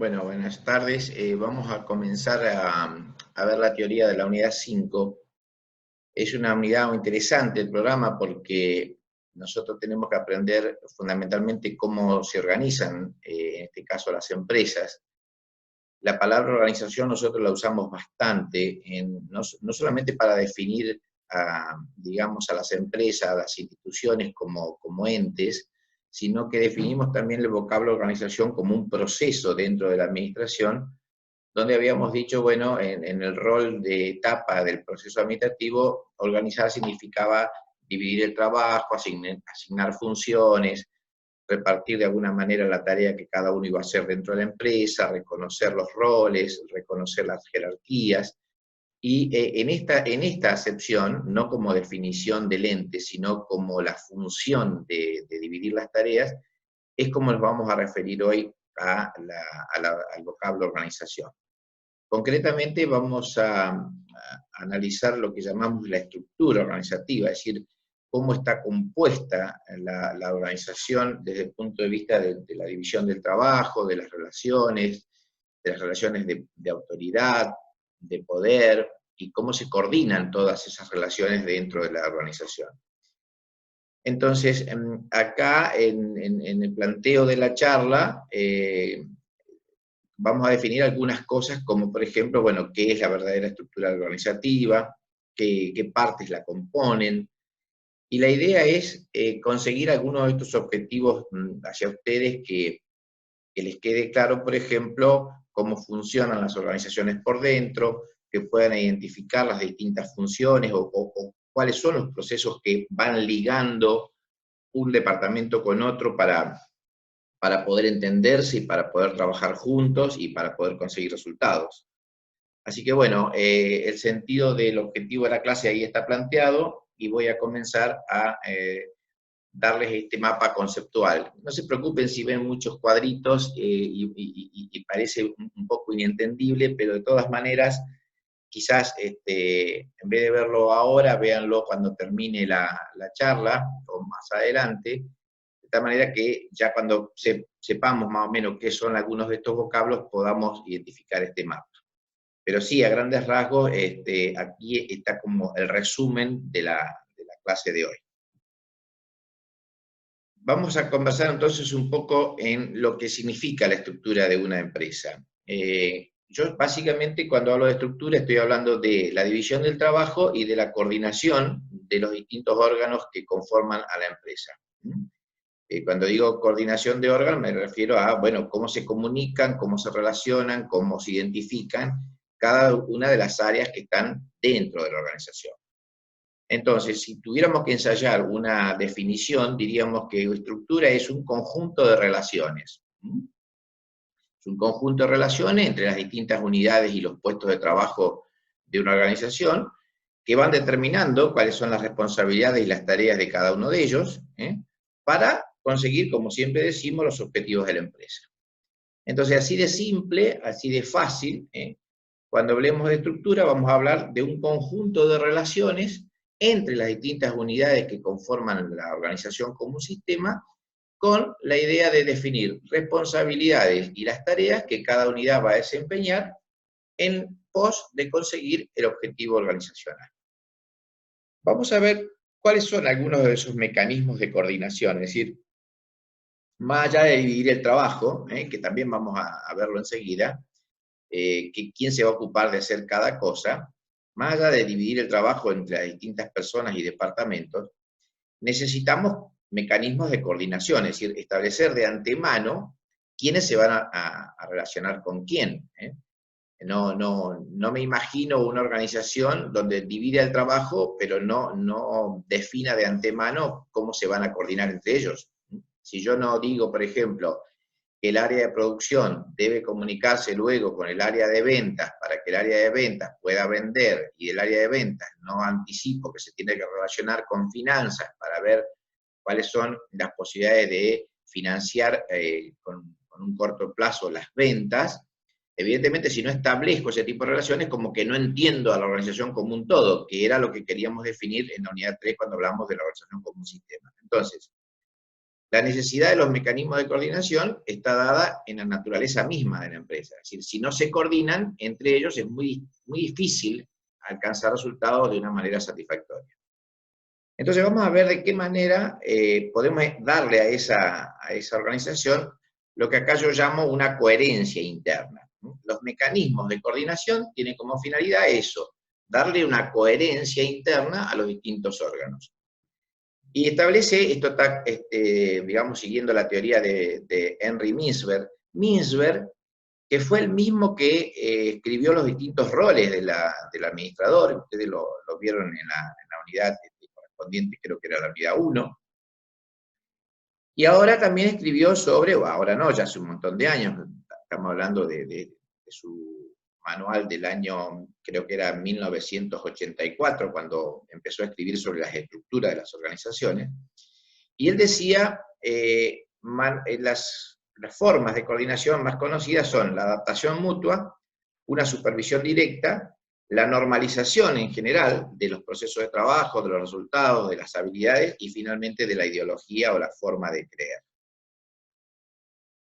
Bueno, buenas tardes. Vamos a comenzar a ver la teoría de la unidad 5. Es una unidad muy interesante el programa porque nosotros tenemos que aprender fundamentalmente cómo se organizan, en este caso las empresas. La palabra organización nosotros la usamos bastante, no solamente para definir digamos, a las empresas, a las instituciones como entes, sino que definimos también el vocablo organización como un proceso dentro de la administración, donde habíamos dicho, bueno, en el rol de etapa del proceso administrativo, organizar significaba dividir el trabajo, asignar funciones, repartir de alguna manera la tarea que cada uno iba a hacer dentro de la empresa, reconocer los roles, reconocer las jerarquías. Y en esta acepción, no como definición del ente, sino como la función de dividir las tareas, es como nos vamos a referir hoy al vocablo organización. Concretamente vamos a analizar lo que llamamos la estructura organizativa, es decir, cómo está compuesta la organización desde el punto de vista de la división del trabajo, de las relaciones de autoridad, de poder, y cómo se coordinan todas esas relaciones dentro de la organización. Entonces, acá en el planteo de la charla, vamos a definir algunas cosas como, por ejemplo, bueno, qué es la verdadera estructura organizativa, qué partes la componen, y la idea es conseguir algunos de estos objetivos hacia ustedes que les quede claro, por ejemplo, cómo funcionan las organizaciones por dentro, que puedan identificar las distintas funciones o cuáles son los procesos que van ligando un departamento con otro para poder entenderse y para poder trabajar juntos y para poder conseguir resultados. Así que bueno, el sentido del objetivo de la clase ahí está planteado y voy a comenzar a darles este mapa conceptual. No se preocupen si ven muchos cuadritos y parece un poco inentendible, pero de todas maneras, quizás en vez de verlo ahora, véanlo cuando termine la charla o más adelante, de tal manera que ya cuando sepamos más o menos qué son algunos de estos vocablos, podamos identificar este mapa. Pero sí, a grandes rasgos, aquí está como el resumen de la clase de hoy. Vamos a conversar entonces un poco en lo que significa la estructura de una empresa. Yo básicamente cuando hablo de estructura estoy hablando de la división del trabajo y de la coordinación de los distintos órganos que conforman a la empresa. Cuando digo coordinación de órganos me refiero a, bueno, cómo se comunican, cómo se relacionan, cómo se identifican cada una de las áreas que están dentro de la organización. Entonces, si tuviéramos que ensayar una definición, diríamos que estructura es un conjunto de relaciones. Es un conjunto de relaciones entre las distintas unidades y los puestos de trabajo de una organización que van determinando cuáles son las responsabilidades y las tareas de cada uno de ellos, para conseguir, como siempre decimos, los objetivos de la empresa. Entonces, así de simple, así de fácil, cuando hablemos de estructura vamos a hablar de un conjunto de relaciones entre las distintas unidades que conforman la organización como un sistema, con la idea de definir responsabilidades y las tareas que cada unidad va a desempeñar en pos de conseguir el objetivo organizacional. Vamos a ver cuáles son algunos de esos mecanismos de coordinación, es decir, más allá de dividir el trabajo, que también vamos a verlo enseguida, que quién se va a ocupar de hacer cada cosa, más allá de dividir el trabajo entre las distintas personas y departamentos, necesitamos mecanismos de coordinación, es decir, establecer de antemano quiénes se van a relacionar con quién. No me imagino una organización donde divide el trabajo, pero no defina de antemano cómo se van a coordinar entre ellos. Si yo no digo, por ejemplo, que el área de producción debe comunicarse luego con el área de ventas para que el área de ventas pueda vender, y del área de ventas no anticipo que se tiene que relacionar con finanzas para ver cuáles son las posibilidades de financiar con un corto plazo las ventas. Evidentemente, si no establezco ese tipo de relaciones, como que no entiendo a la organización como un todo, que era lo que queríamos definir en la unidad 3 cuando hablamos de la organización como un sistema. Entonces, La necesidad de los mecanismos de coordinación está dada en la naturaleza misma de la empresa. Es decir, si no se coordinan entre ellos es muy, muy difícil alcanzar resultados de una manera satisfactoria. Entonces vamos a ver de qué manera podemos darle a esa organización lo que acá yo llamo una coherencia interna. Los mecanismos de coordinación tienen como finalidad eso, darle una coherencia interna a los distintos órganos. Y establece, esto está, digamos, siguiendo la teoría de Henry Mintzberg, que fue el mismo que escribió los distintos roles del administrador, ustedes lo vieron en la unidad correspondiente, creo que era la unidad 1, y ahora también escribió sobre, o ahora no, ya hace un montón de años, estamos hablando de su manual del año, creo que era 1984, cuando empezó a escribir sobre las estructuras de las organizaciones, y él decía, las formas de coordinación más conocidas son la adaptación mutua, una supervisión directa, la normalización en general de los procesos de trabajo, de los resultados, de las habilidades, y finalmente de la ideología o la forma de creer.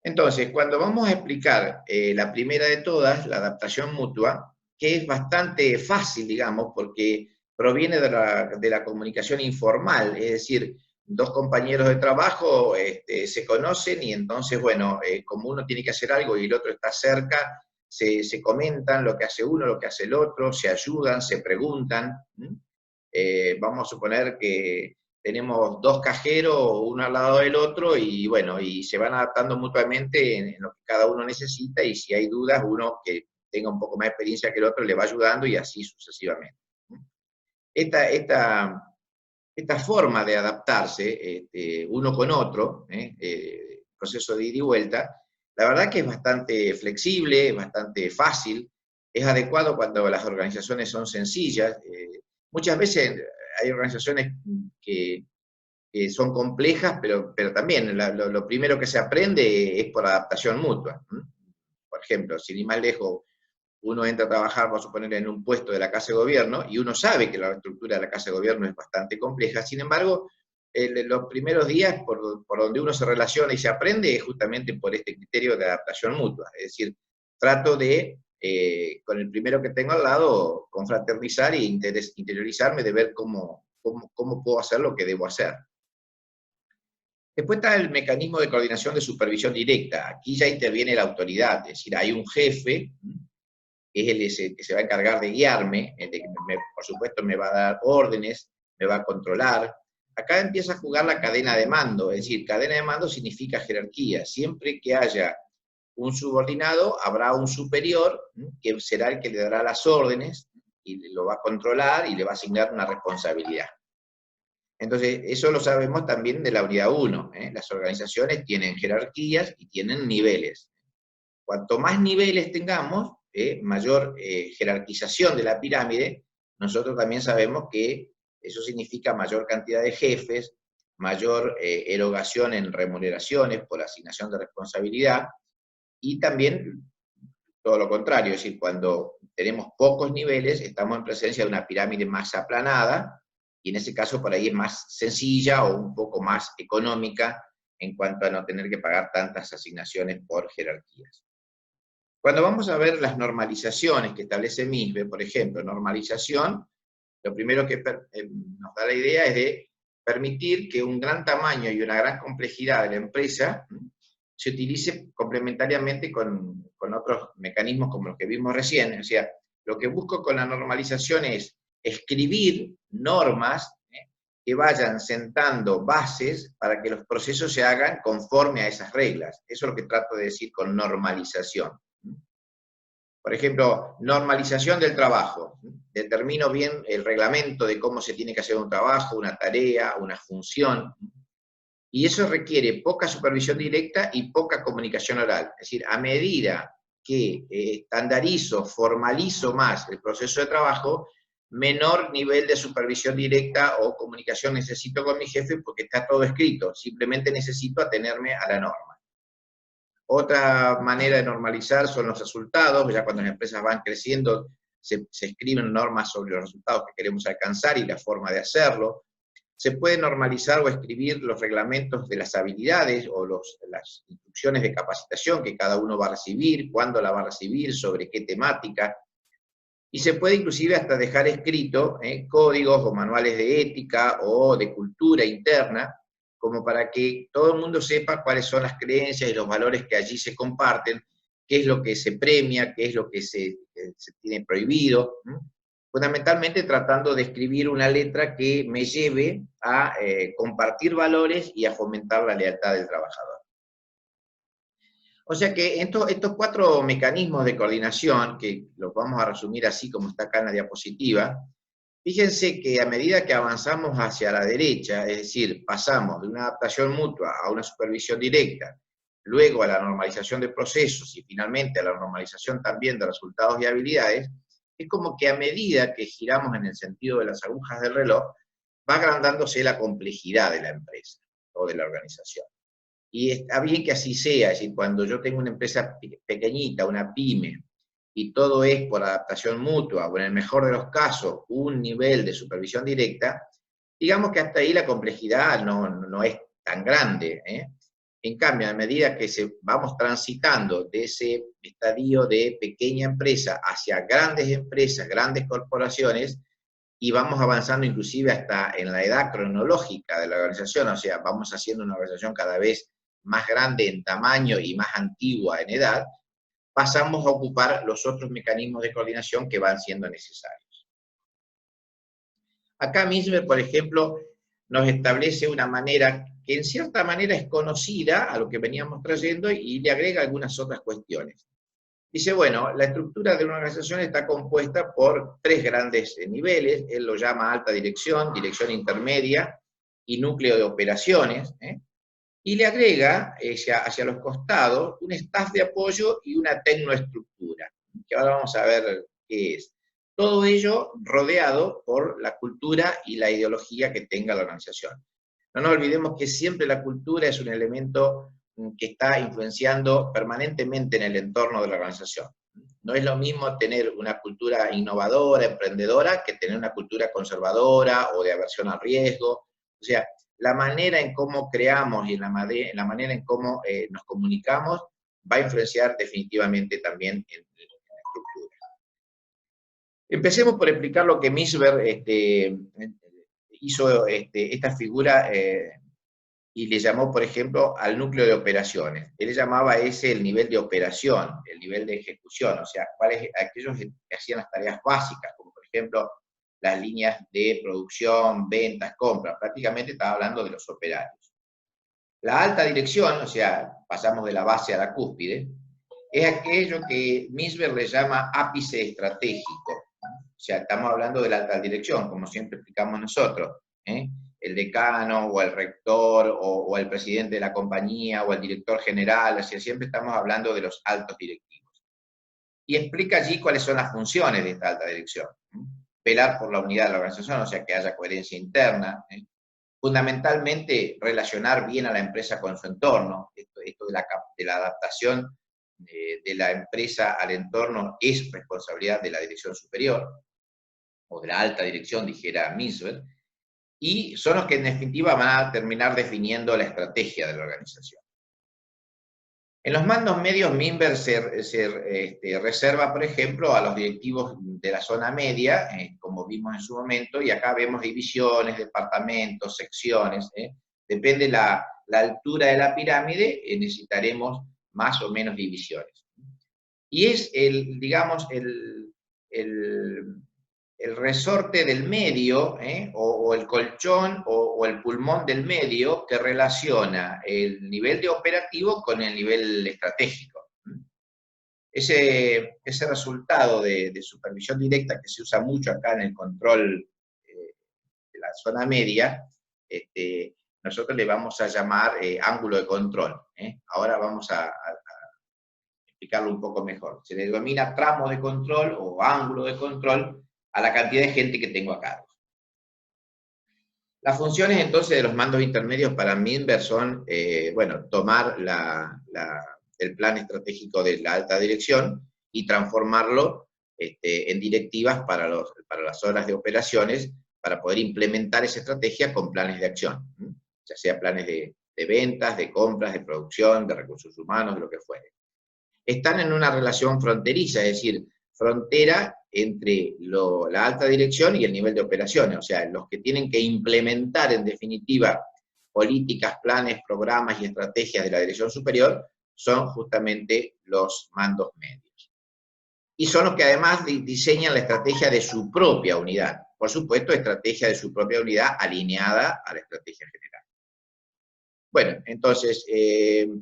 Entonces, cuando vamos a explicar la primera de todas, la adaptación mutua, que es bastante fácil, digamos, porque proviene de la comunicación informal, es decir, dos compañeros de trabajo se conocen y entonces, bueno, como uno tiene que hacer algo y el otro está cerca, se comentan lo que hace uno, lo que hace el otro, se ayudan, se preguntan. Vamos a suponer que tenemos dos cajeros, uno al lado del otro, y bueno, y se van adaptando mutuamente en lo que cada uno necesita, y si hay dudas, uno que tenga un poco más de experiencia que el otro le va ayudando, y así sucesivamente. Esta forma de adaptarse uno con otro, proceso de ida y vuelta, la verdad que es bastante flexible, bastante fácil, es adecuado cuando las organizaciones son sencillas. Muchas veces hay organizaciones que son complejas, pero también lo primero que se aprende es por adaptación mutua. Por ejemplo, si ni más lejos uno entra a trabajar, vamos a suponer, en un puesto de la Casa de Gobierno, y uno sabe que la estructura de la Casa de Gobierno es bastante compleja, sin embargo, los primeros días por donde uno se relaciona y se aprende es justamente por este criterio de adaptación mutua. Es decir, trato de, con el primero que tengo al lado, confraternizar e interiorizarme de ver cómo puedo hacer lo que debo hacer. Después está el mecanismo de coordinación de supervisión directa. Aquí ya interviene la autoridad, es decir, hay un jefe, que es el que se va a encargar de guiarme, el que por supuesto me va a dar órdenes, me va a controlar. Acá empieza a jugar la cadena de mando, es decir, cadena de mando significa jerarquía. Siempre que haya un subordinado, habrá un superior, que será el que le dará las órdenes, y lo va a controlar y le va a asignar una responsabilidad. Entonces, eso lo sabemos también de la unidad 1. Las organizaciones tienen jerarquías y tienen niveles. Cuanto más niveles tengamos, mayor jerarquización de la pirámide, nosotros también sabemos que eso significa mayor cantidad de jefes, mayor erogación en remuneraciones por asignación de responsabilidad, y también todo lo contrario, es decir, cuando tenemos pocos niveles, estamos en presencia de una pirámide más aplanada, y en ese caso por ahí es más sencilla o un poco más económica en cuanto a no tener que pagar tantas asignaciones por jerarquías. Cuando vamos a ver las normalizaciones que establece MISBE, por ejemplo, normalización, lo primero que nos da la idea es de permitir que un gran tamaño y una gran complejidad de la empresa se utilice complementariamente con otros mecanismos como los que vimos recién. O sea, lo que busco con la normalización es escribir normas que vayan sentando bases para que los procesos se hagan conforme a esas reglas. Eso es lo que trato de decir con normalización. Por ejemplo, normalización del trabajo. Determino bien el reglamento de cómo se tiene que hacer un trabajo, una tarea, una función. Y eso requiere poca supervisión directa y poca comunicación oral. Es decir, a medida que estandarizo, formalizo más el proceso de trabajo, menor nivel de supervisión directa o comunicación necesito con mi jefe porque está todo escrito. Simplemente necesito atenerme a la norma. Otra manera de normalizar son los resultados. Ya cuando las empresas van creciendo, se escriben normas sobre los resultados que queremos alcanzar y la forma de hacerlo. Se puede normalizar o escribir los reglamentos de las habilidades o las instrucciones de capacitación que cada uno va a recibir, cuándo la va a recibir, sobre qué temática. Y se puede inclusive hasta dejar escrito códigos o manuales de ética o de cultura interna, como para que todo el mundo sepa cuáles son las creencias y los valores que allí se comparten, qué es lo que se premia, qué es lo que se tiene prohibido, fundamentalmente tratando de escribir una letra que me lleve a compartir valores y a fomentar la lealtad del trabajador. O sea que estos 4 mecanismos de coordinación, que los vamos a resumir así como está acá en la diapositiva, fíjense que a medida que avanzamos hacia la derecha, es decir, pasamos de una adaptación mutua a una supervisión directa, luego a la normalización de procesos y finalmente a la normalización también de resultados y habilidades, es como que a medida que giramos en el sentido de las agujas del reloj, va agrandándose la complejidad de la empresa o de la organización. Y está bien que así sea, es decir, cuando yo tengo una empresa pequeñita, una pyme, y todo es por adaptación mutua, o en el mejor de los casos, un nivel de supervisión directa, digamos que hasta ahí la complejidad no es tan grande. En cambio, a medida que vamos transitando de ese estadio de pequeña empresa hacia grandes empresas, grandes corporaciones, y vamos avanzando inclusive hasta en la edad cronológica de la organización, o sea, vamos haciendo una organización cada vez más grande en tamaño y más antigua en edad, pasamos a ocupar los otros mecanismos de coordinación que van siendo necesarios. Acá Misber, por ejemplo, nos establece una manera que en cierta manera es conocida a lo que veníamos trayendo y le agrega algunas otras cuestiones. Dice, bueno, la estructura de una organización está compuesta por 3 grandes niveles, él lo llama alta dirección, dirección intermedia y núcleo de operaciones, y le agrega hacia los costados un staff de apoyo y una tecnoestructura, que ahora vamos a ver qué es. Todo ello rodeado por la cultura y la ideología que tenga la organización. No nos olvidemos que siempre la cultura es un elemento que está influenciando permanentemente en el entorno de la organización. No es lo mismo tener una cultura innovadora, emprendedora, que tener una cultura conservadora o de aversión al riesgo. O sea, la manera en cómo creamos y en la manera en cómo nos comunicamos va a influenciar definitivamente también en la estructura. Empecemos por explicar lo que Misber hizo esta figura y le llamó, por ejemplo, al núcleo de operaciones. Él le llamaba ese el nivel de operación, el nivel de ejecución, o sea, aquellos que hacían las tareas básicas, como por ejemplo las líneas de producción, ventas, compras. Prácticamente estaba hablando de los operarios. La alta dirección, o sea, pasamos de la base a la cúspide, es aquello que Misber le llama ápice estratégico. O sea, estamos hablando de la alta dirección, como siempre explicamos nosotros. El decano, o el rector, o el presidente de la compañía, o el director general, o sea, siempre estamos hablando de los altos directivos. Y explica allí cuáles son las funciones de esta alta dirección. Velar por la unidad de la organización, o sea, que haya coherencia interna. Fundamentalmente, relacionar bien a la empresa con su entorno. Esto de la adaptación de la empresa al entorno es responsabilidad de la dirección superior, o de la alta dirección, dijera Misber, y son los que en definitiva van a terminar definiendo la estrategia de la organización. En los mandos medios, Misber se reserva, por ejemplo, a los directivos de la zona media, como vimos en su momento, y acá vemos divisiones, departamentos, secciones. Depende la altura de la pirámide, necesitaremos más o menos divisiones. Y es digamos, el resorte del medio, o el colchón o el pulmón del medio que relaciona el nivel de operativo con el nivel estratégico. Ese resultado de supervisión directa que se usa mucho acá en el control de la zona media, nosotros le vamos a llamar ángulo de control. Ahora vamos a explicarlo un poco mejor. Se le denomina tramo de control o ángulo de control a la cantidad de gente que tengo a cargo. Las funciones entonces de los mandos intermedios para Misber son, bueno, tomar el plan estratégico de la alta dirección y transformarlo en directivas para las horas de operaciones, para poder implementar esa estrategia con planes de acción, ya sea planes de ventas, de compras, de producción, de recursos humanos, de lo que fuere. Están en una relación fronteriza, es decir, frontera entre la alta dirección y el nivel de operaciones, o sea, los que tienen que implementar en definitiva políticas, planes, programas y estrategias de la dirección superior son justamente los mandos medios. Y son los que además diseñan la estrategia de su propia unidad, por supuesto, estrategia de su propia unidad alineada a la estrategia general. Bueno, entonces,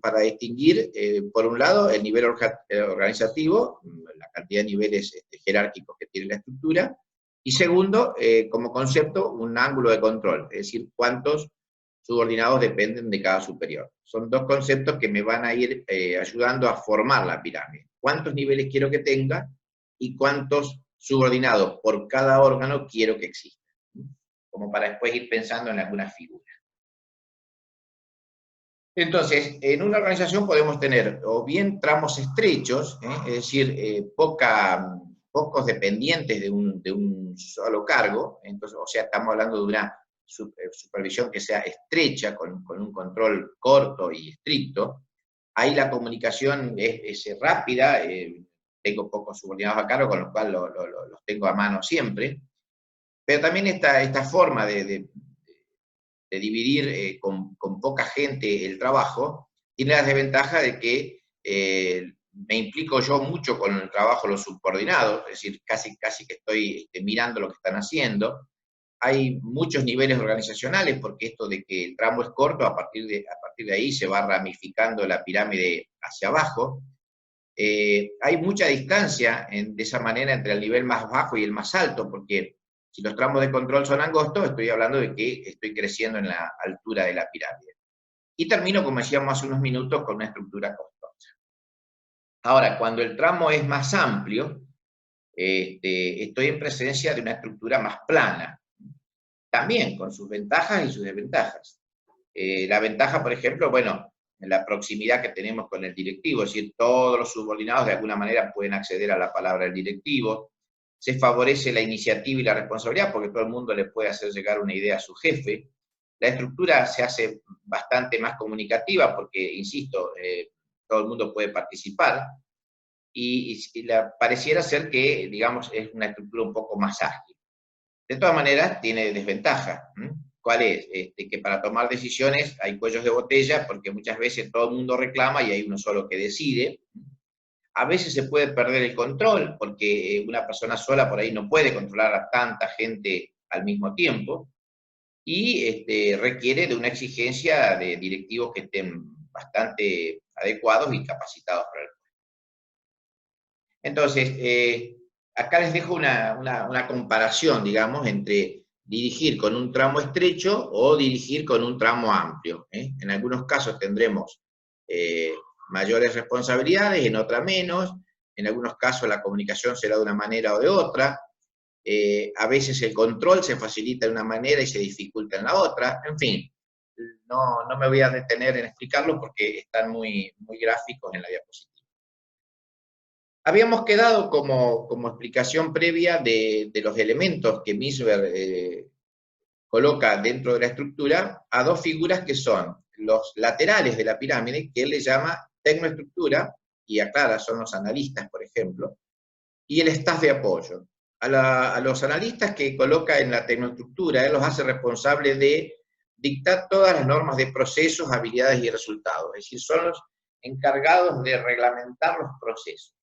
para distinguir, por un lado, el nivel organizativo, la cantidad de niveles jerárquicos que tiene la estructura, y segundo, como concepto, un ángulo de control, es decir, cuántos subordinados dependen de cada superior. Son dos conceptos que me van a ir ayudando a formar la pirámide. ¿Cuántos niveles quiero que tenga y cuántos subordinados por cada órgano quiero que exista? Como para después ir pensando en algunas figuras. Entonces, en una organización podemos tener o bien tramos estrechos, es decir, pocos dependientes de un solo cargo, entonces, o sea, estamos hablando de una supervisión que sea estrecha, con un control corto y estricto. Ahí la comunicación es rápida, tengo pocos subordinados a cargo, con lo cual los tengo a mano siempre, pero también esta forma de dividir con poca gente el trabajo, tiene la desventaja de que me implico yo mucho con el trabajo de los subordinados, es decir, casi que estoy mirando lo que están haciendo. Hay muchos niveles organizacionales, porque esto de que el tramo es corto, a partir de ahí se va ramificando la pirámide hacia abajo. Hay mucha distancia de esa manera entre el nivel más bajo y el más alto, porque si los tramos de control son angostos, estoy hablando de que estoy creciendo en la altura de la pirámide. Y termino, como decíamos hace unos minutos, con una estructura costosa. Ahora, cuando el tramo es más amplio, estoy en presencia de una estructura más plana, también con sus ventajas y sus desventajas. La ventaja, por ejemplo, bueno, en la proximidad que tenemos con el directivo, es decir, todos los subordinados de alguna manera pueden acceder a la palabra del directivo. Se favorece la iniciativa y la responsabilidad porque todo el mundo le puede hacer llegar una idea a su jefe. La estructura se hace bastante más comunicativa porque, insisto, todo el mundo puede participar y pareciera ser que, digamos, es una estructura un poco más ágil. De todas maneras, tiene desventaja. ¿Cuál es? Que para tomar decisiones hay cuellos de botella porque muchas veces todo el mundo reclama y hay uno solo que decide. A veces se puede perder el control, porque una persona sola por ahí no puede controlar a tanta gente al mismo tiempo, y requiere de una exigencia de directivos que estén bastante adecuados y capacitados para el puesto. Entonces, acá les dejo una comparación, digamos, entre dirigir con un tramo estrecho o dirigir con un tramo amplio. En algunos casos tendremos mayores responsabilidades, en otras menos, en algunos casos la comunicación será de una manera o de otra, a veces el control se facilita de una manera y se dificulta en la otra, en fin, no me voy a detener en explicarlo porque están muy gráficos en la diapositiva. Habíamos quedado como explicación previa de los elementos que Misber coloca dentro de la estructura a dos figuras que son los laterales de la pirámide, que él le llama tecnoestructura, y aclara, son los analistas, por ejemplo, y el staff de apoyo. A los analistas que coloca en la tecnoestructura, él los hace responsables de dictar todas las normas de procesos, habilidades y resultados, es decir, son los encargados de reglamentar los procesos.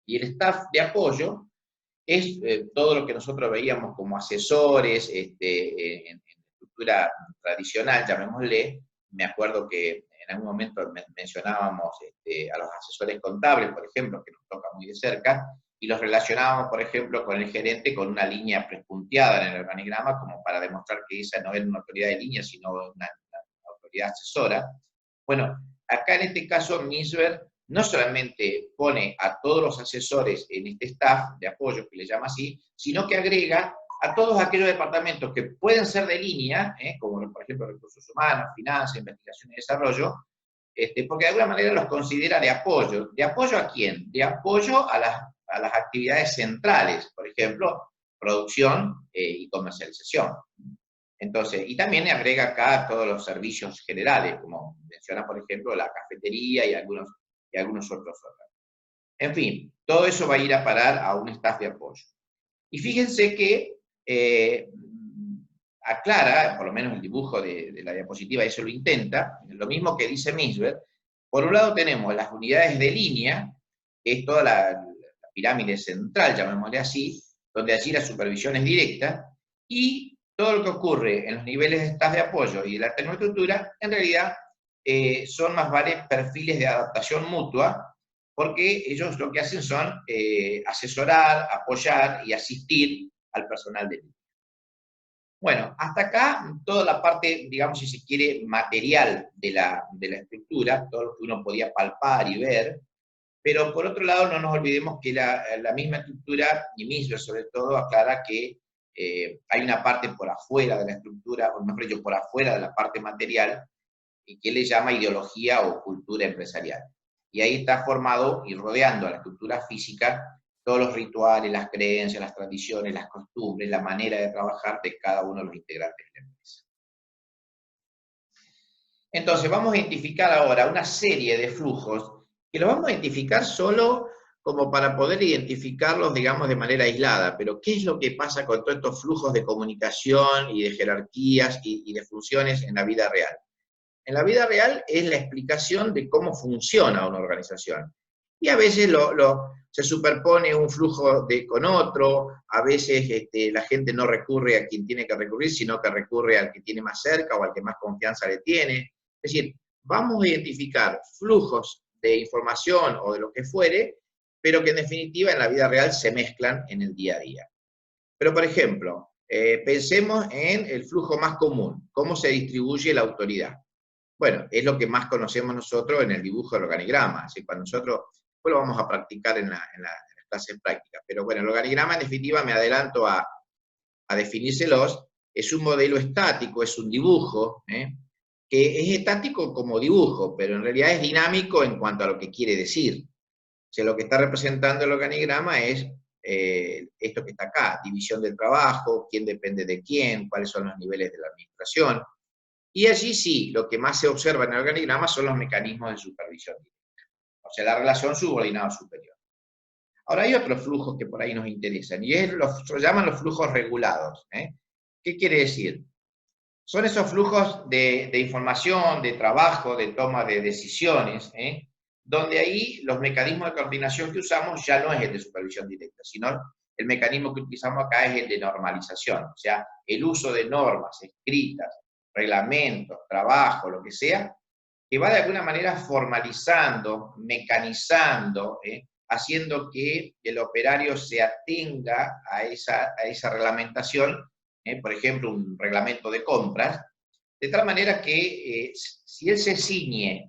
Y el staff de apoyo es todo lo que nosotros veíamos como asesores en estructura tradicional, llamémosle. Me acuerdo que en algún momento mencionábamos a los asesores contables, por ejemplo, que nos toca muy de cerca, y los relacionábamos, por ejemplo, con el gerente con una línea prepunteada en el organigrama, como para demostrar que esa no era una autoridad de línea, sino una autoridad asesora. Bueno, acá en este caso, Misber no solamente pone a todos los asesores en este staff de apoyo, que le llama así, sino que agrega a todos aquellos departamentos que pueden ser de línea, como por ejemplo recursos humanos, finanzas, investigación y desarrollo, porque de alguna manera los considera de apoyo. ¿De apoyo a quién? De apoyo a las actividades centrales, por ejemplo, producción y comercialización. Entonces, y también agrega acá todos los servicios generales, como menciona, por ejemplo, la cafetería y algunos otros órganos. En fin, todo eso va a ir a parar a un staff de apoyo. Y fíjense que aclara, por lo menos el dibujo de la diapositiva eso lo intenta, lo mismo que dice Misbert. Por un lado tenemos las unidades de línea, que es toda la pirámide central, llamémosle así, donde allí la supervisión es directa, y todo lo que ocurre en los niveles de staff de apoyo y de la tecnoestructura, en realidad son más vale perfiles de adaptación mutua, porque ellos lo que hacen son asesorar, apoyar y asistir al personal de línea. Bueno, hasta acá toda la parte, digamos, si se quiere, material de la estructura, todo lo que uno podía palpar y ver, pero por otro lado no nos olvidemos que la misma estructura, y Misbert sobre todo, aclara que hay una parte por afuera de la estructura, o mejor dicho, por afuera de la parte material, y que él le llama ideología o cultura empresarial. Y ahí está formado y rodeando a la estructura física todos los rituales, las creencias, las tradiciones, las costumbres, la manera de trabajar de cada uno de los integrantes de la empresa. Entonces, vamos a identificar ahora una serie de flujos que los vamos a identificar solo como para poder identificarlos, digamos, de manera aislada. Pero, ¿qué es lo que pasa con todos estos flujos de comunicación y de jerarquías y de funciones en la vida real? En la vida real es la explicación de cómo funciona una organización. Y a veces se superpone un flujo con otro, a veces la gente no recurre a quien tiene que recurrir, sino que recurre al que tiene más cerca o al que más confianza le tiene. Es decir, vamos a identificar flujos de información o de lo que fuere, pero que en definitiva en la vida real se mezclan en el día a día. Pero, por ejemplo, pensemos en el flujo más común, cómo se distribuye la autoridad. Bueno, es lo que más conocemos nosotros en el dibujo del organigrama. Así, cuando nosotros, pues lo vamos a practicar en las clases prácticas. Pero bueno, el organigrama en definitiva, me adelanto a definírselos, es un modelo estático, es un dibujo, que es estático como dibujo, pero en realidad es dinámico en cuanto a lo que quiere decir. O sea, lo que está representando el organigrama es esto que está acá, división del trabajo, quién depende de quién, cuáles son los niveles de la administración. Y allí sí, lo que más se observa en el organigrama son los mecanismos de supervisión directa, o sea, la relación subordinado-superior. Ahora hay otros flujos que por ahí nos interesan, y se llaman los flujos regulados. ¿Qué quiere decir? Son esos flujos de información, de trabajo, de toma de decisiones, donde ahí los mecanismos de coordinación que usamos ya no es el de supervisión directa, sino el mecanismo que utilizamos acá es el de normalización, o sea, el uso de normas escritas, reglamentos, trabajo, lo que sea, que va de alguna manera formalizando, mecanizando, haciendo que el operario se atenga a esa reglamentación, por ejemplo, un reglamento de compras, de tal manera que si él se ciñe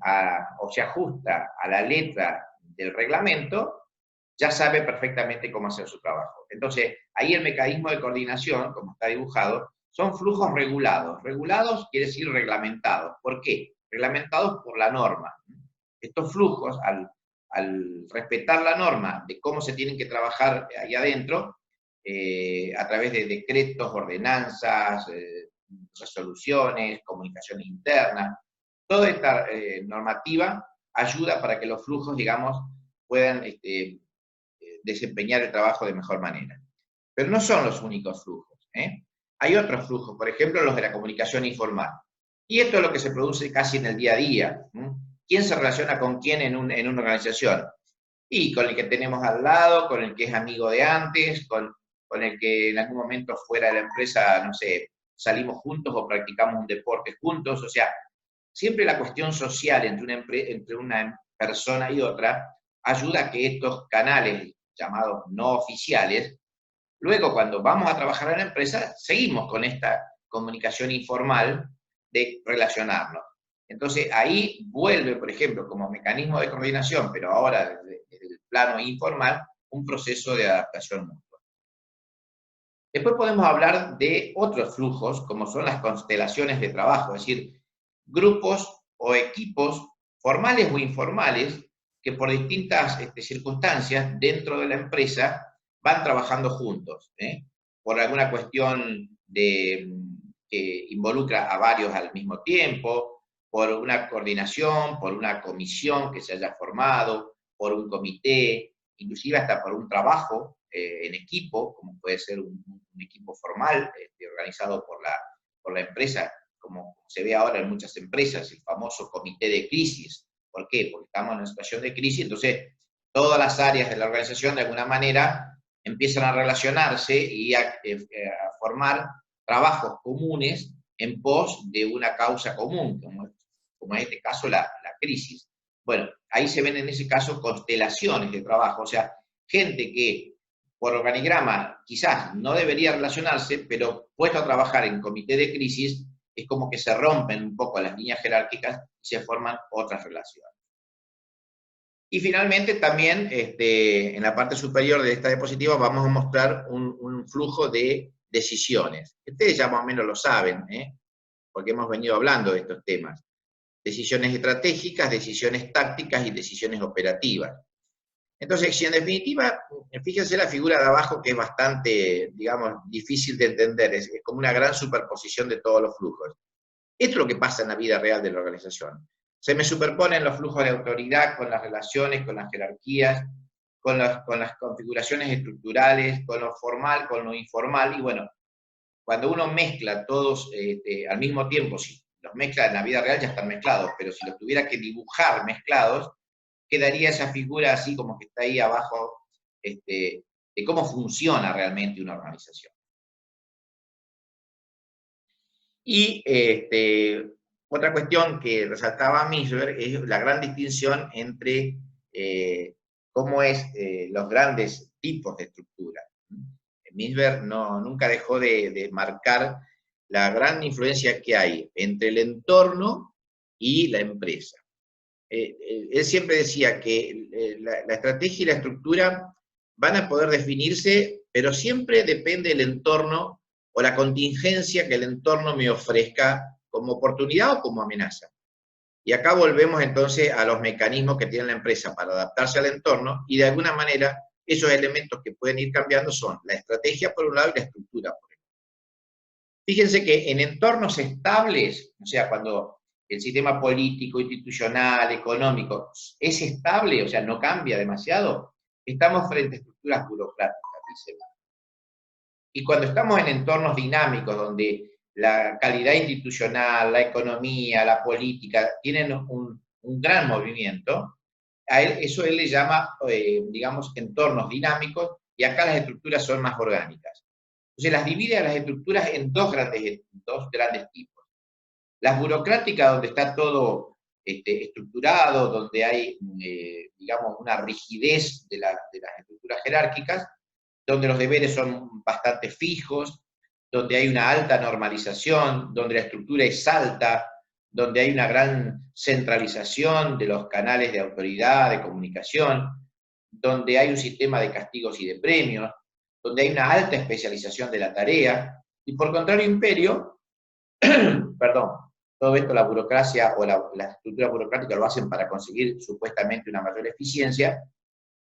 o se ajusta a la letra del reglamento, ya sabe perfectamente cómo hacer su trabajo. Entonces, ahí el mecanismo de coordinación, como está dibujado, son flujos regulados. Regulados quiere decir reglamentados. ¿Por qué? Reglamentados por la norma. Estos flujos, al respetar la norma de cómo se tienen que trabajar ahí adentro, a través de decretos, ordenanzas, resoluciones, comunicaciones internas, toda esta normativa ayuda para que los flujos, digamos, puedan desempeñar el trabajo de mejor manera. Pero no son los únicos flujos. Hay otros flujos, por ejemplo, los de la comunicación informal. Y esto es lo que se produce casi en el día a día. ¿Quién se relaciona con quién en una organización? Y con el que tenemos al lado, con el que es amigo de antes, con el que en algún momento fuera de la empresa, no sé, salimos juntos o practicamos un deporte juntos. O sea, siempre la cuestión social entre una persona y otra ayuda a que estos canales llamados no oficiales, luego cuando vamos a trabajar en la empresa, seguimos con esta comunicación informal de relacionarnos. Entonces ahí vuelve, por ejemplo, como mecanismo de coordinación, pero ahora desde el plano informal, un proceso de adaptación mutua. Después podemos hablar de otros flujos, como son las constelaciones de trabajo, es decir, grupos o equipos formales o informales que por distintas circunstancias dentro de la empresa van trabajando juntos. por alguna cuestión que involucra a varios al mismo tiempo, por una coordinación, por una comisión que se haya formado, por un comité, inclusive hasta por un trabajo en equipo, como puede ser un equipo formal, organizado por la empresa, como se ve ahora en muchas empresas, el famoso comité de crisis. ¿Por qué? Porque estamos en una situación de crisis, entonces todas las áreas de la organización de alguna manera empiezan a relacionarse y a formar trabajos comunes en pos de una causa común, como en este caso la crisis. Bueno, ahí se ven en ese caso constelaciones de trabajo, o sea, gente que por organigrama quizás no debería relacionarse, pero puesto a trabajar en comité de crisis, es como que se rompen un poco las líneas jerárquicas y se forman otras relaciones. Y finalmente también en la parte superior de esta diapositiva vamos a mostrar un flujo de decisiones. Ustedes ya más o menos lo saben, porque hemos venido hablando de estos temas. Decisiones estratégicas, decisiones tácticas y decisiones operativas. Entonces, si en definitiva, fíjense la figura de abajo que es bastante, digamos, difícil de entender, es como una gran superposición de todos los flujos. Esto es lo que pasa en la vida real de la organización. Se me superponen los flujos de autoridad con las relaciones, con las jerarquías, con las configuraciones estructurales, con lo formal, con lo informal, y bueno, cuando uno mezcla todos al mismo tiempo, si los mezcla en la vida real ya están mezclados, pero si los tuviera que dibujar mezclados, quedaría esa figura así como que está ahí abajo, de cómo funciona realmente una organización. Y otra cuestión que resaltaba Misber es la gran distinción entre cómo es los grandes tipos de estructura. Misber nunca dejó de marcar la gran influencia que hay entre el entorno y la empresa. Él siempre decía que la estrategia y la estructura van a poder definirse, pero siempre depende del entorno o la contingencia que el entorno me ofrezca como oportunidad o como amenaza. Y acá volvemos entonces a los mecanismos que tiene la empresa para adaptarse al entorno, y de alguna manera esos elementos que pueden ir cambiando son la estrategia por un lado y la estructura por el otro. Fíjense que en entornos estables, o sea, cuando el sistema político, institucional, económico es estable, o sea, no cambia demasiado, estamos frente a estructuras burocráticas, dice. Y cuando estamos en entornos dinámicos, donde la calidad institucional, la economía, la política tienen un gran movimiento, eso él le llama, digamos, entornos dinámicos, y acá las estructuras son más orgánicas. Entonces las divide a las estructuras en dos grandes tipos. Las burocráticas, donde está todo estructurado, donde hay, digamos, una rigidez de las estructuras jerárquicas, donde los deberes son bastante fijos, donde hay una alta normalización, donde la estructura es alta, donde hay una gran centralización de los canales de autoridad, de comunicación, donde hay un sistema de castigos y de premios, donde hay una alta especialización de la tarea, y por contrario, imperio, perdón, todo esto la burocracia o la estructura burocrática lo hacen para conseguir supuestamente una mayor eficiencia,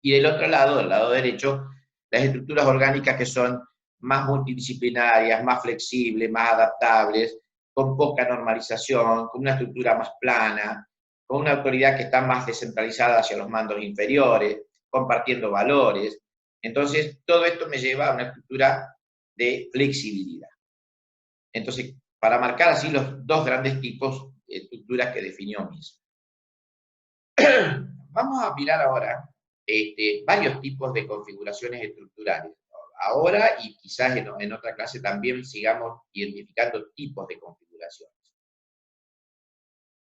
y del otro lado, del lado derecho, las estructuras orgánicas que son más multidisciplinarias, más flexibles, más adaptables, con poca normalización, con una estructura más plana, con una autoridad que está más descentralizada hacia los mandos inferiores, compartiendo valores. Entonces, todo esto me lleva a una estructura de flexibilidad. Entonces, para marcar así los dos grandes tipos de estructuras que definió Misber. Vamos a mirar ahora varios tipos de configuraciones estructurales. Ahora, y quizás en otra clase también sigamos identificando tipos de configuraciones.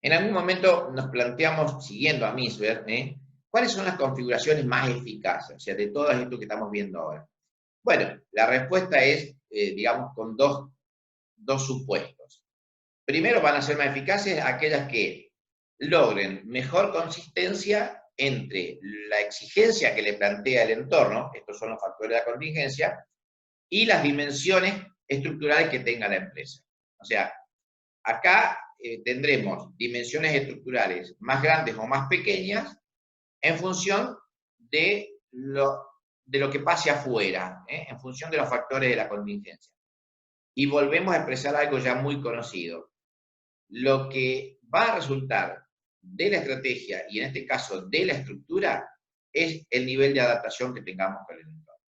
En algún momento nos planteamos, siguiendo a Misber, ¿cuáles son las configuraciones más eficaces? O sea, de todas esto que estamos viendo ahora. Bueno, la respuesta es, digamos, con dos supuestos. Primero, van a ser más eficaces aquellas que logren mejor consistencia entre la exigencia que le plantea el entorno, estos son los factores de la contingencia, y las dimensiones estructurales que tenga la empresa. O sea, acá tendremos dimensiones estructurales más grandes o más pequeñas en función de de lo que pase afuera, en función de los factores de la contingencia. Y volvemos a expresar algo ya muy conocido. Lo que va a resultar de la estrategia, y en este caso de la estructura, es el nivel de adaptación que tengamos con el entorno.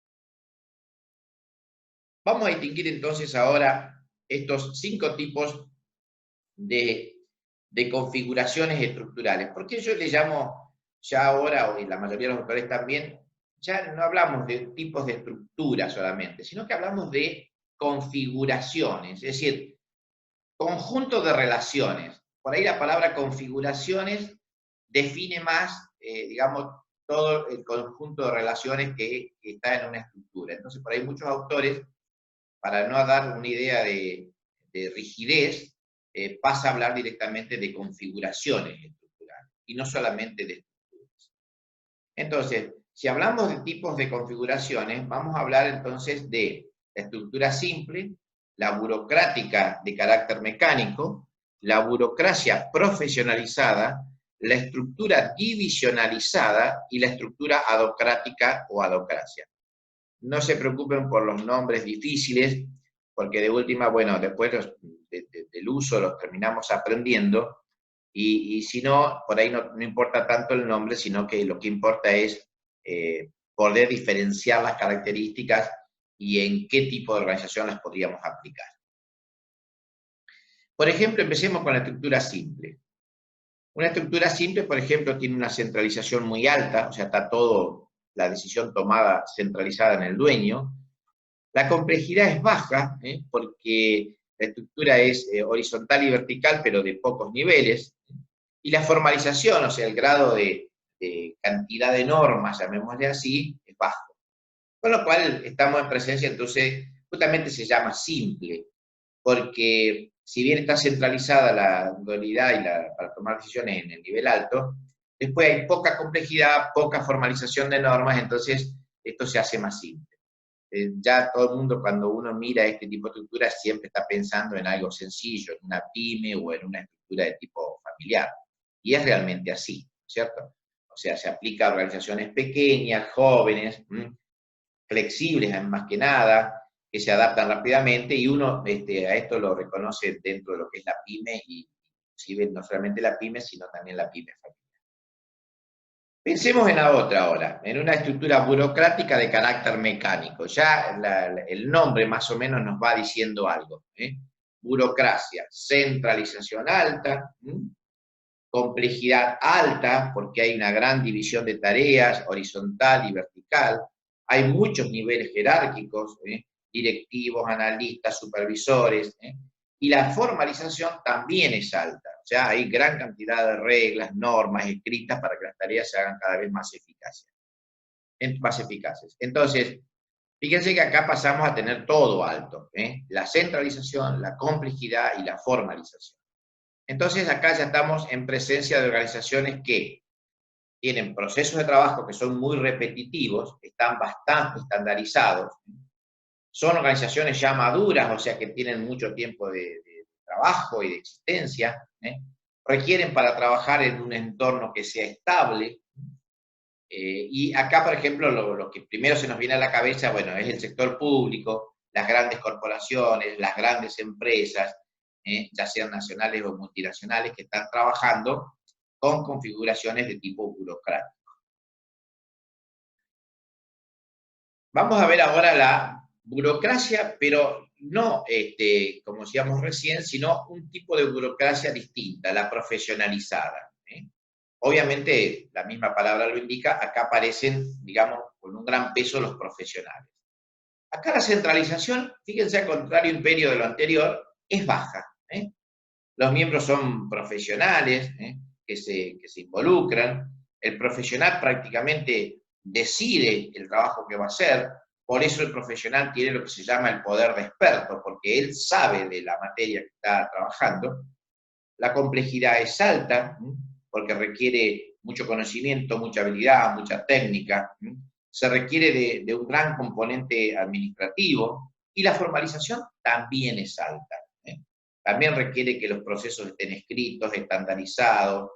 Vamos a distinguir entonces ahora estos 5 tipos de configuraciones estructurales. ¿Por qué yo le llamo ya ahora, y la mayoría de los autores también, ya no hablamos de tipos de estructura solamente, sino que hablamos de configuraciones, es decir, conjunto de relaciones. Por ahí la palabra configuraciones define más, digamos, todo el conjunto de relaciones que está en una estructura. Entonces, por ahí muchos autores, para no dar una idea de rigidez, pasa a hablar directamente de configuraciones estructurales, y no solamente de estructuras. Entonces, si hablamos de tipos de configuraciones, vamos a hablar entonces de la estructura simple, la burocrática de carácter mecánico, la burocracia profesionalizada, la estructura divisionalizada y la estructura adocrática o adocracia. No se preocupen por los nombres difíciles, porque de última, bueno, después del uso los terminamos aprendiendo, y si no, por ahí no importa tanto el nombre, sino que lo que importa es poder diferenciar las características y en qué tipo de organización las podríamos aplicar. Por ejemplo, empecemos con la estructura simple. Una estructura simple, por ejemplo, tiene una centralización muy alta, o sea, está todo, la decisión tomada centralizada en el dueño. La complejidad es baja, porque la estructura es horizontal y vertical, pero de pocos niveles. Y la formalización, o sea, el grado de cantidad de normas, llamémosle así, es bajo. Con lo cual estamos en presencia, entonces, justamente se llama simple, porque si bien está centralizada la dualidad para tomar decisiones en el nivel alto, después hay poca complejidad, poca formalización de normas, entonces esto se hace más simple. Ya todo el mundo, cuando uno mira este tipo de estructura, siempre está pensando en algo sencillo, en una pyme o en una estructura de tipo familiar. Y es realmente así, ¿cierto? O sea, se aplica a organizaciones pequeñas, jóvenes, flexibles más que nada, que se adaptan rápidamente, y uno a esto lo reconoce dentro de lo que es la pyme, y inclusive no solamente la pyme, sino también la pyme familiar. Pensemos en la otra ahora, en una estructura burocrática de carácter mecánico. Ya el nombre más o menos nos va diciendo algo. Burocracia, centralización alta, complejidad alta, porque hay una gran división de tareas, horizontal y vertical. Hay muchos niveles jerárquicos, directivos, analistas, supervisores, y la formalización también es alta. O sea, hay gran cantidad de reglas, normas escritas para que las tareas se hagan cada vez más eficaces. Entonces, fíjense que acá pasamos a tener todo alto, la centralización, la complejidad y la formalización. Entonces, acá ya estamos en presencia de organizaciones que tienen procesos de trabajo que son muy repetitivos, están bastante estandarizados, son organizaciones ya maduras, o sea que tienen mucho tiempo de trabajo y de existencia, requieren para trabajar en un entorno que sea estable, y acá, por ejemplo, lo que primero se nos viene a la cabeza, bueno, es el sector público, las grandes corporaciones, las grandes empresas, ya sean nacionales o multinacionales, que están trabajando con configuraciones de tipo burocrático. Vamos a ver ahora la burocracia, pero no, como decíamos recién, sino un tipo de burocracia distinta, la profesionalizada. Obviamente, la misma palabra lo indica, acá aparecen, digamos, con un gran peso los profesionales. Acá la centralización, fíjense, al contrario imperio de lo anterior, es baja. Los miembros son profesionales, que se involucran. El profesional prácticamente decide el trabajo que va a hacer, por eso el profesional tiene lo que se llama el poder de experto, porque él sabe de la materia que está trabajando. La complejidad es alta, porque requiere mucho conocimiento, mucha habilidad, mucha técnica. Se requiere de un gran componente administrativo, y la formalización también es alta. También requiere que los procesos estén escritos, estandarizados,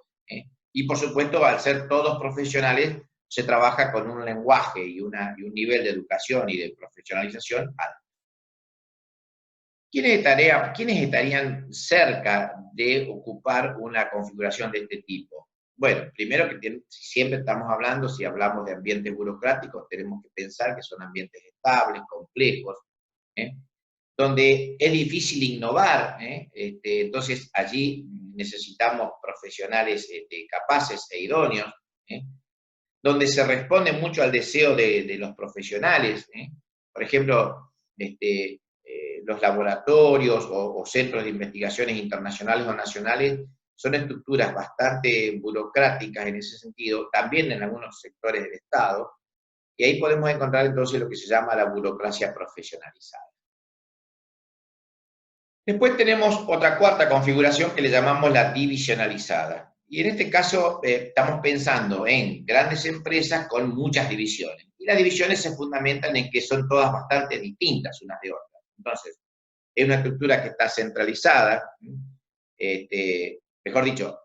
y por supuesto, al ser todos profesionales, se trabaja con un lenguaje y un nivel de educación y de profesionalización alto. ¿Quiénes estarían cerca de ocupar una configuración de este tipo? Bueno, primero que siempre estamos hablando, si hablamos de ambientes burocráticos, tenemos que pensar que son ambientes estables, complejos, ¿eh? Donde es difícil innovar, ¿eh? Entonces allí necesitamos profesionales capaces e idóneos, ¿eh? Donde se responde mucho al deseo de los profesionales, ¿eh? Por ejemplo, los laboratorios o centros de investigaciones internacionales o nacionales son estructuras bastante burocráticas en ese sentido, también en algunos sectores del Estado, y ahí podemos encontrar entonces lo que se llama la burocracia profesionalizada. Después tenemos otra cuarta configuración que le llamamos la divisionalizada. Y en este caso estamos pensando en grandes empresas con muchas divisiones. Y las divisiones se fundamentan en que son todas bastante distintas unas de otras. Entonces, es una estructura que está centralizada, mejor dicho,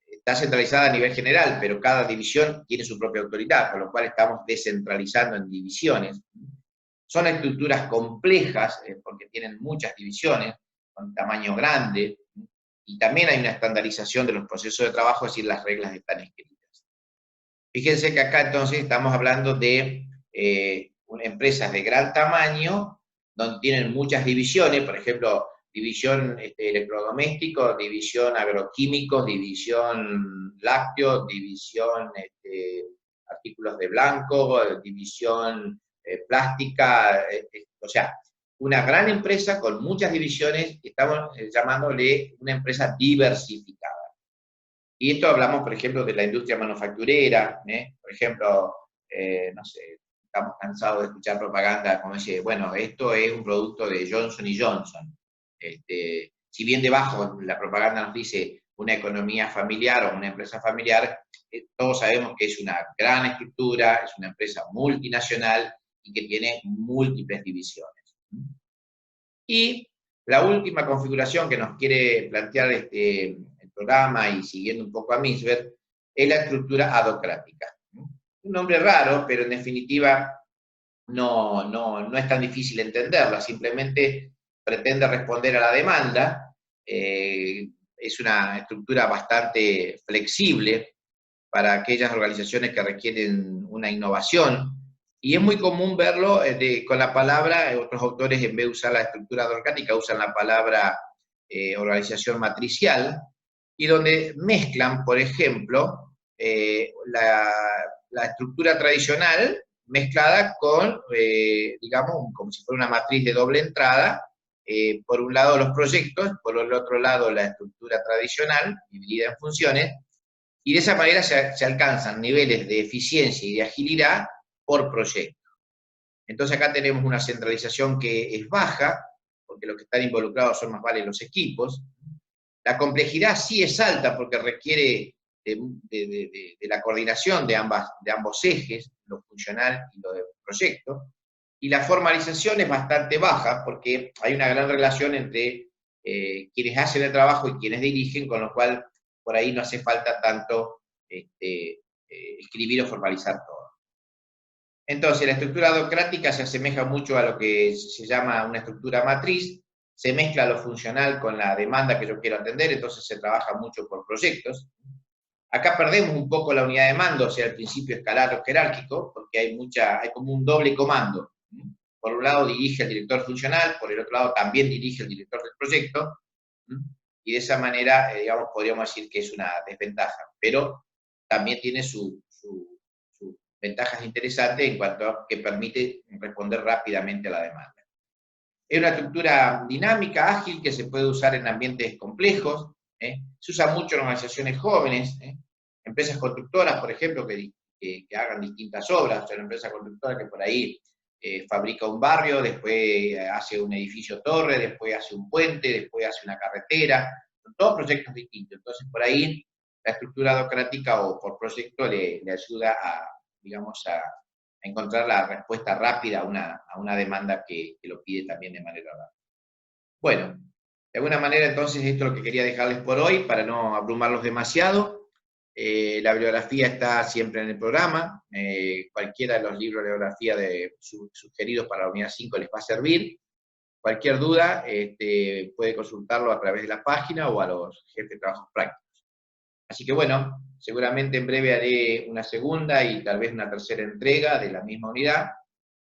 está centralizada a nivel general, pero cada división tiene su propia autoridad, con lo cual estamos descentralizando en divisiones. Son estructuras complejas, porque tienen muchas divisiones, con tamaño grande, y también hay una estandarización de los procesos de trabajo, es decir, las reglas están escritas. Fíjense que acá entonces estamos hablando de empresas de gran tamaño, donde tienen muchas divisiones, por ejemplo, división electrodoméstico, división agroquímicos, división lácteos, división artículos de blanco, división plástica, o sea, una gran empresa con muchas divisiones, estamos llamándole una empresa diversificada. Y esto hablamos, por ejemplo, de la industria manufacturera, por ejemplo, no sé, estamos cansados de escuchar propaganda como dice, bueno, esto es un producto de Johnson & Johnson. Si bien debajo la propaganda nos dice una economía familiar o una empresa familiar, todos sabemos que es una gran estructura, es una empresa multinacional y que tiene múltiples divisiones. Y la última configuración que nos quiere plantear el programa y siguiendo un poco a Misbert es la estructura adocrática. Un nombre raro, pero en definitiva no es tan difícil entenderla, simplemente pretende responder a la demanda, es una estructura bastante flexible para aquellas organizaciones que requieren una innovación, y es muy común verlo con la palabra, otros autores en vez de usar la estructura orgánica usan la palabra organización matricial, y donde mezclan, por ejemplo, la estructura tradicional mezclada con, digamos, como si fuera una matriz de doble entrada, por un lado los proyectos, por el otro lado la estructura tradicional, dividida en funciones, y de esa manera se alcanzan niveles de eficiencia y de agilidad por proyecto. Entonces acá tenemos una centralización que es baja, porque los que están involucrados son más vale los equipos. La complejidad sí es alta porque requiere de la coordinación de ambos ejes, lo funcional y lo de proyecto. Y la formalización es bastante baja porque hay una gran relación entre quienes hacen el trabajo y quienes dirigen, con lo cual por ahí no hace falta tanto escribir o formalizar todo. Entonces, la estructura adocrática se asemeja mucho a lo que se llama una estructura matriz, se mezcla lo funcional con la demanda que yo quiero atender, entonces se trabaja mucho por proyectos. Acá perdemos un poco la unidad de mando, o sea, el principio escalar o jerárquico, porque hay como un doble comando. Por un lado dirige el director funcional, por el otro lado también dirige el director del proyecto, y de esa manera, digamos, podríamos decir que es una desventaja, pero también tiene sus ventajas interesantes en cuanto a que permite responder rápidamente a la demanda. Es una estructura dinámica, ágil, que se puede usar en ambientes complejos, se usa mucho en organizaciones jóvenes, empresas constructoras, por ejemplo, que hagan distintas obras, o sea, una empresa constructora que por ahí fabrica un barrio, después hace un edificio torre, después hace un puente, después hace una carretera, son todos proyectos distintos. Entonces, por ahí, la estructura adocrática o por proyecto le ayuda digamos, a encontrar la respuesta rápida a una demanda que lo pide también de manera rápida. Bueno, de alguna manera entonces esto es lo que quería dejarles por hoy, para no abrumarlos demasiado. La bibliografía está siempre en el programa, cualquiera de los libros de bibliografía sugeridos para la unidad 5 les va a servir. Cualquier duda puede consultarlo a través de la página o a los jefes de trabajos prácticos. Así que bueno, seguramente en breve haré una segunda y tal vez una tercera entrega de la misma unidad,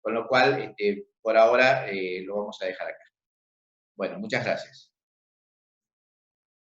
con lo cual por ahora lo vamos a dejar acá. Bueno, muchas gracias.